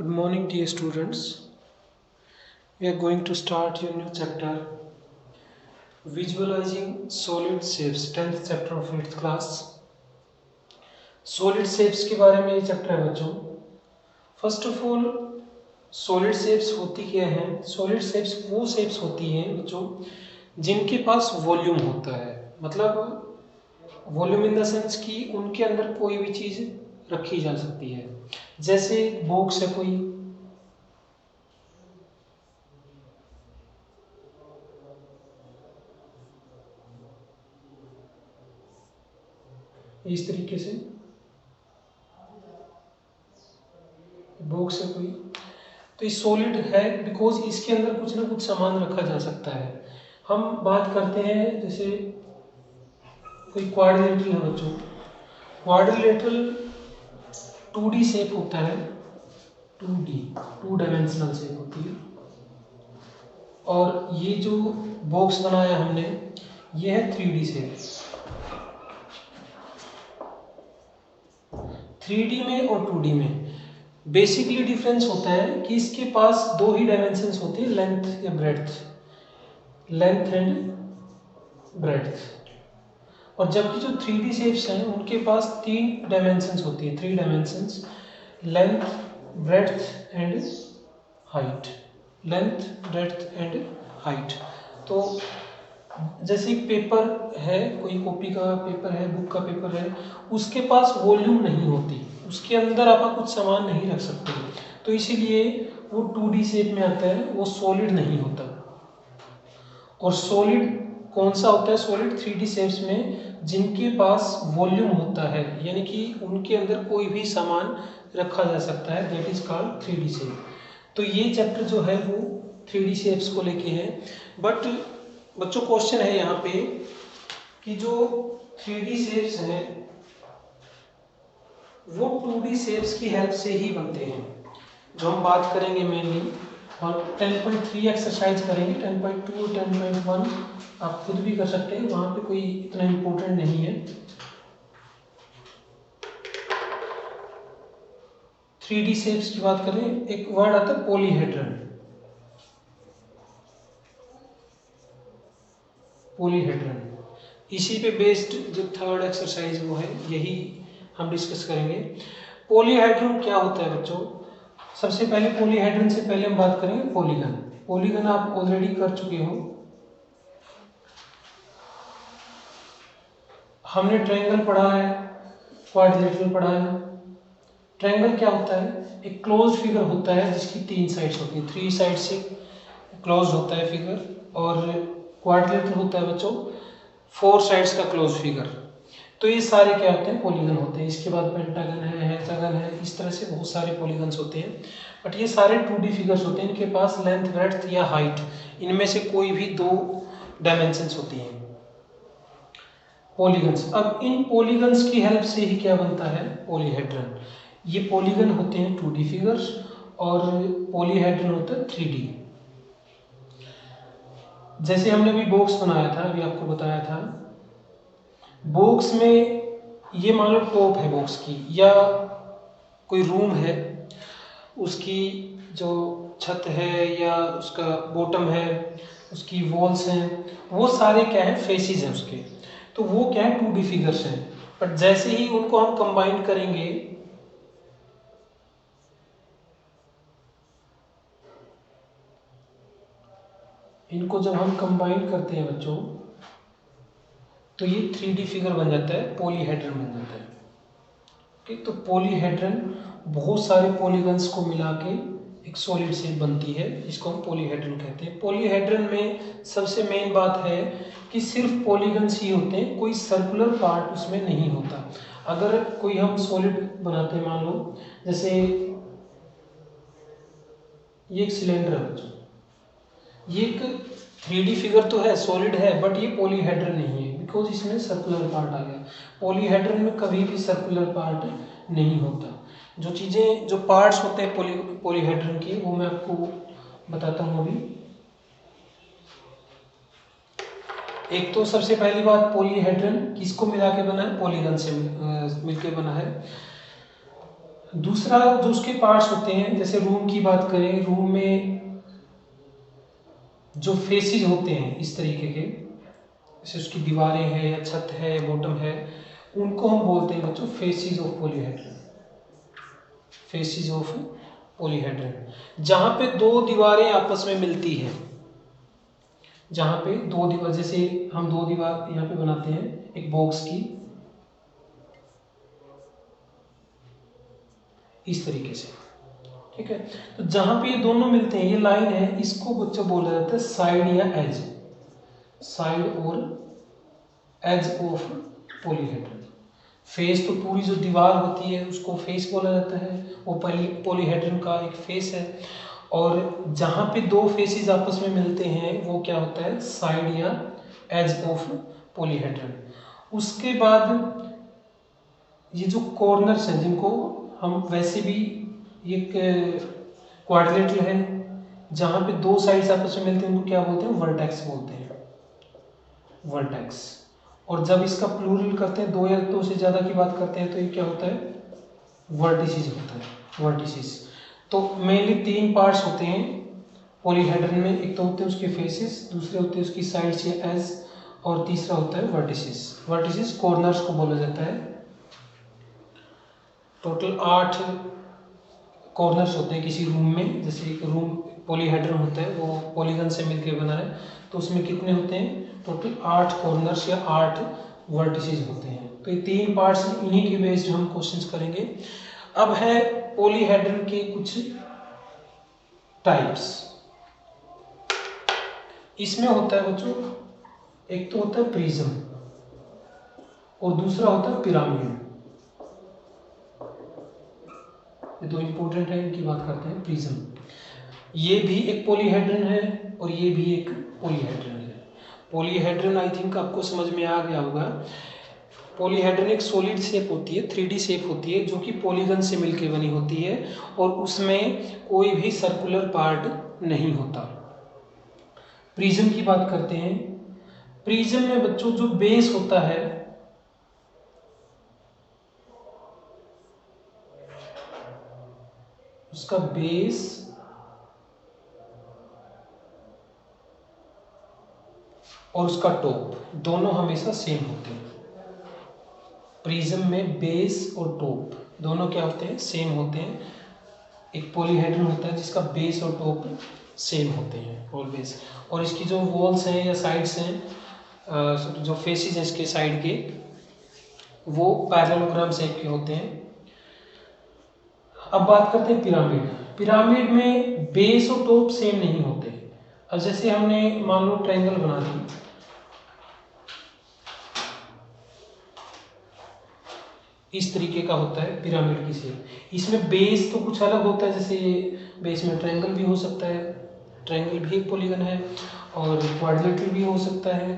Good morning, dear students. We are going to start your new chapter, Visualizing Solid Shapes, 10th chapter of 8th class. Solid shapes के बारे में ये chapter है बच्चों. First of all solid shapes होती क्या हैं? Solid shapes वो शेप्स होती हैं बच्चों जिनके पास वॉल्यूम होता है. मतलब वॉल्यूम इन द सेंस कि उनके अंदर कोई भी चीज़ रखी जा सकती है. जैसे बॉक्स है कोई, इस तरीके से बॉक्स है कोई, तो ये सॉलिड है बिकॉज इसके अंदर कुछ ना कुछ सामान रखा जा सकता है. हम बात करते हैं जैसे कोई क्वाड्रिलेटरल है बच्चों. क्वाड्रिलेटरल 2D शेप होता है, 2D 2 डायमेंशनल शेप होती है. और ये जो बॉक्स बनाया हमने ये है 3D शेप. 3D में और 2D में बेसिकली डिफरेंस होता है कि इसके पास दो ही डायमेंशंस होते हैं, लेंथ या ब्रेड्थ, लेंथ एंड ब्रेड्थ. और जबकि जो 3D शेप्स हैं उनके पास 3 डायमेंशंस होती है, 3 dimensions, length, breadth and height. Length, breadth and height. तो जैसे पेपर है, कोई कॉपी का पेपर है, बुक का पेपर है, उसके पास वॉल्यूम नहीं होती, उसके अंदर आप कुछ सामान नहीं रख सकते, तो इसीलिए वो 2D शेप में आता है, वो सॉलिड नहीं होता. और सॉलिड कौन सा होता है? सॉलिड 3D शेप्स में जिनके पास वॉल्यूम होता है, यानी कि उनके अंदर कोई भी सामान रखा जा सकता है, that is called 3D shape. तो ये चैप्टर जो है वो 3D शेप्स को लेके है. बट बच्चों क्वेश्चन है यहाँ पे कि जो 3D शेप्स हैं वो 2D शेप्स की हेल्प से ही बनते हैं, जो हम बात करेंगे मेनली. और 10.3 एक्सरसाइज करेंगे, 10.2 और 10.1 आप खुद भी कर सकते हैं, वहाँ पे कोई इतना इम्पोर्टेंट नहीं है. 3D शेप्स की बात करें, एक वर्ड आता है पॉलीहेड्रन. पॉलीहेड्रन इसी पे बेस्ड जो थर्ड एक्सरसाइज वो है, यही हम डिस्कस करेंगे. पॉलीहेड्रन क्या होता है बच्चों? सबसे पहले पॉलीहेड्रन से पहले हम बात करेंगे पॉलीगन. पॉलीगन आप ऑलरेडी कर चुके हो. हमने ट्रायंगल पढ़ा है, क्वाड्रिलेटरल पढ़ा है. ट्रायंगल क्या होता है? एक क्लोज फिगर होता है जिसकी 3 साइड्स होती हैं, 3 साइड से क्लोज होता है फिगर. और क्वाड्रिलेटरल होता है बच्चों 4 साइड्स का क्लोज फिगर. तो ये सारे क्या होते हैं? पॉलीगन होते हैं. इसके बाद पेंटागन है, हेक्सागन है, इस तरह से बहुत सारे पॉलीगन्स होते हैं. बट ये सारे 2D फिगर्स होते हैं, इनके पास लेंथ, ब्रेड्थ या हाइट इनमें से कोई भी 2 डायमेंशंस होती हैं, पॉलीगन्स. अब इन पॉलीगन्स की हेल्प से ही क्या बनता है? पॉलीहेड्रन. ये पॉलीगन होते हैं 2D फिगर्स और पॉलीहेड्रन होता है 3D. जैसे हमने अभी बॉक्स बनाया था, अभी आपको बताया था, बॉक्स में ये मान लो टॉप है बॉक्स की, या कोई रूम है, उसकी जो छत है या उसका बॉटम है, उसकी वॉल्स हैं, वो सारे क्या है? फेसेस हैं उसके. तो वो क्या है? 2D फिगर्स हैं. बट जैसे ही उनको हम कंबाइन करेंगे, इनको जब हम कंबाइन करते हैं बच्चों, तो ये 3D फिगर बन जाता है, पॉलीहेड्रन बन जाता है. ठीक, तो पॉलीहेड्रन बहुत सारे पॉलीगन्स को मिला के एक सॉलिड शेप बनती है, जिसको हम पॉलीहेड्रन कहते हैं. पॉलीहेड्रन में सबसे मेन बात है कि सिर्फ पॉलीगन्स ही होते हैं, कोई सर्कुलर पार्ट उसमें नहीं होता. अगर कोई हम सॉलिड बनाते हैं, मान लो जैसे ये एक सिलेंडर है बच्चों, ये एक 3D फिगर तो है, सॉलिड है, बट ये पॉलीहेड्रन नहीं है बिकॉज इसमें सर्कुलर पार्ट आ गया. पॉलीहेड्रन में कभी भी सर्कुलर पार्ट नहीं होता. जो चीज़ें, जो पार्ट्स होते हैं पॉलीहेड्रन के, वो मैं आपको बताता हूँ अभी. एक तो सबसे पहली बात, पॉलीहेड्रन किसको मिला के बना है? पॉलीगन से मिलके बना है. दूसरा जो उसके पार्ट्स होते हैं, जैसे रूम की बात करें, रूम में जो फेसेस होते हैं इस तरीके के, जैसे उसकी दीवारें हैं या छत है या बॉटम है, उनको हम बोलते हैं बच्चों faces of polyhedron. Faces of polyhedron, जहां पे दो दीवारें आपस में मिलती हैं, जहां पे दो दीवार, जैसे हम दो दीवार यहाँ पे बनाते हैं एक बॉक्स की, इस तरीके से, ठीक है। तो जहां पे ये दोनों मिलते हैं, ये लाइन है, इसको बच्चों बोला जाता है साइड या एज, साइड और एज ऑफ पॉलीहेड्रन। फेस तो पूरी जो दीवार होती है उसको फेस बोला जाता है, वो पॉलीहेड्रन का एक फेस है, और जहां पे दो फेसेस आपस में मिलते हैं वो क्या होता है, साइड या एज ऑफ पॉलीहेड्रन। उसके बाद ये जो कॉर्नर्स हैं, जिनको हम वैसे भी, एक क्वाड्रिलेटरल है, जहां पे दो साइड्स आपस में मिलते हैं उनको क्या बोलते हैं, वर्टेक्स बोलते हैं, वर्टेक्स। और जब इसका प्लूरल करते हैं, दो या दो से ज्यादा की बात करते हैं, तो ये क्या होता है, वर्टिसेस होता है, वर्टिसेस। तो मेनली तीन पार्ट्स होते हैं पॉलीहेड्रन में, एक तो होते हैं उसके फेसेस, दूसरे होते हैं उसकी साइड्स या एज, और तीसरा होता है वर्टिसेस। वर्टिसेस कॉर्नर्स को बोला जाता है। टोटल 8 कॉर्नर्स होते हैं किसी रूम में, जैसे एक रूम पॉलीहेड्रन होता है, वो पॉलीगन से मिलकर बना है, तो उसमें कितने होते हैं, टोटल 8 कॉर्नर्स या 8 वर्टिसेस होते हैं। तो ये तीन पार्ट्स, इन्हीं के बेस्ड हम क्वेश्चंस करेंगे। अब है पॉलीहेड्रन के कुछ टाइप्स। इसमें होता है बच्चों, एक तो होता है प्रिज्म और दूसरा होता है पिरामिड। ये दो इंपॉर्टेंट है, इनकी बात करते हैं। प्रिज्म, ये भी एक पॉलीहेड्रन है और ये भी एक पॉलीहेड्रन है। पॉलीहेड्रन आई थिंक आपको समझ में आ गया होगा। पॉलीहेड्रन एक सॉलिड शेप होती है, 3D शेप होती है, जो कि पॉलीगन से मिलकर बनी होती है, और उसमें कोई भी सर्कुलर पार्ट नहीं होता। प्रिज्म की बात करते हैं। प्रिज्म में बच्चों जो बेस होता है, उसका बेस और उसका टॉप दोनों हमेशा सेम होते हैं। प्रिज्म में बेस और टॉप दोनों क्या होते हैं, सेम होते हैं। एक पॉलीहेड्रन होता है जिसका बेस और टॉप सेम होते हैं ऑलवेज, और इसकी जो वॉल्स हैं या साइड्स हैं, जो फेसेस हैं इसके साइड के, वो पैरेललोग्राम शेप के होते हैं। अब बात करते हैं पिरामिड। पिरामिड में बेस और टॉप सेम नहीं होते। अब जैसे हमने मान लो ट्रायंगल बना दी, इस तरीके का होता है पिरामिड की शेप। इसमें बेस तो कुछ अलग होता है, जैसे बेस में ट्रायंगल भी हो सकता है, ट्रायंगल भी एक पॉलीगन है, और क्वाड्रिलेटरल भी हो सकता है,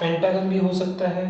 पेंटागन भी हो सकता है,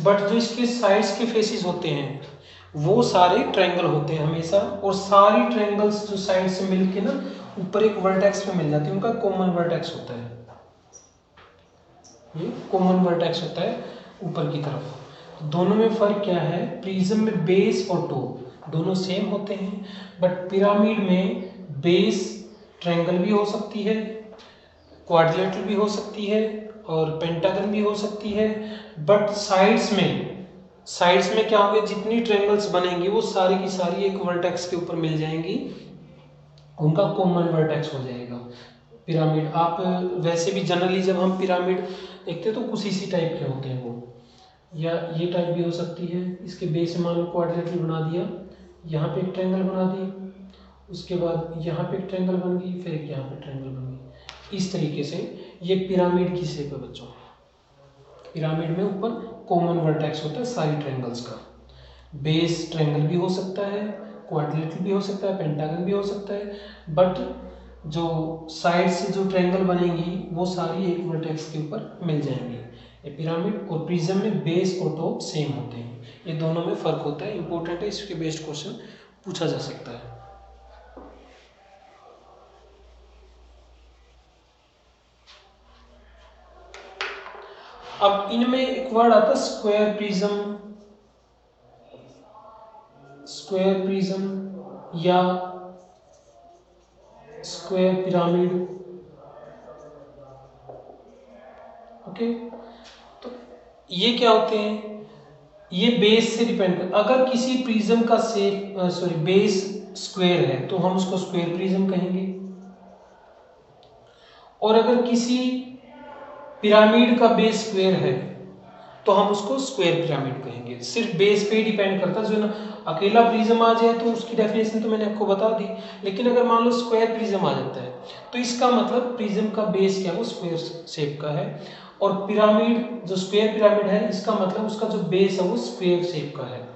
बट जो इसके साइड्स के फेसेस होते हैं वो सारे ट्रायंगल होते हैं हमेशा, और सारी ट्रायंगल्स जो साइड से मिलके ना ऊपर एक वर्टेक्स में मिल जाती है, उनका कॉमन वर्टेक्स होता है। ये कॉमन वर्टेक्स होता है ऊपर की तरफ। दोनों में फर्क क्या है, प्रिज्म में बेस और टॉप दोनों सेम होते हैं, बट पिरामिड में बेस ट्रायंगल भी हो सकती है, क्वाड्रिलेटरल भी हो सकती है, और पेंटागन भी हो सकती है, बट साइड्स में क्या होगा, जितनी ट्रायंगल्स बनेंगी वो सारी की सारी एक वर्टेक्स के ऊपर मिल जाएंगी, उनका कॉमन वर्टेक्स हो जाएगा पिरामिड। आप वैसे भी जनरली जब हम पिरामिड देखते हैं तो कुछ इसी टाइप के होते हैं वो, या ये टाइप भी हो सकती है। इसके बेस में मान लो क्वाड्रिलेटरल बना दिया, यहाँ पे एक ट्रायंगल बना दी, उसके बाद यहाँ पे एक ट्रायंगल बन गई, फिर एक यहाँ पे ट्रायंगल बन गई, इस तरीके से ये पिरामिड की शेप है बच्चों। पिरामिड में ऊपर कॉमन वर्टेक्स होता है सारी ट्रायंगल्स का। बेस ट्रायंगल भी हो सकता है, क्वाड्रिलेटरल भी हो सकता है, पेंटागन भी हो सकता है, बट जो साइड से जो ट्रायंगल बनेंगी वो सारी एक वर्टेक्स के ऊपर मिल जाएंगी। ये पिरामिड और प्रिज्म में बेस और टॉप सेम होते हैं, ये दोनों में फर्क होता है, इंपॉर्टेंट है, इसके बेस्ड क्वेश्चन पूछा जा सकता है। अब इनमें एक वर्ड आता है स्क्वायर प्रिज्म। स्क्वायर प्रिज्म या स्क्वायर पिरामिड। ओके, तो ये क्या होते हैं, ये बेस से डिपेंड कर, अगर किसी प्रिज्म का बेस स्क्वायर है तो हम उसको स्क्वायर प्रिज्म कहेंगे, और अगर किसी पिरामिड का बेस स्क्वायर है तो हम उसको स्क्वायर पिरामिड कहेंगे। सिर्फ बेस पे ही डिपेंड करता है, जो ना अकेला प्रिज्म आ जाए तो उसकी डेफिनेशन तो मैंने आपको बता दी, लेकिन अगर मान लो स्क्वायर प्रिज्म आ जाता है तो इसका मतलब प्रिज्म का बेस क्या है, वो स्क्वायर शेप का है, और पिरामिड जो स्क्वायर पिरामिड है इसका मतलब उसका जो बेस है वो स्क्वायर शेप का है।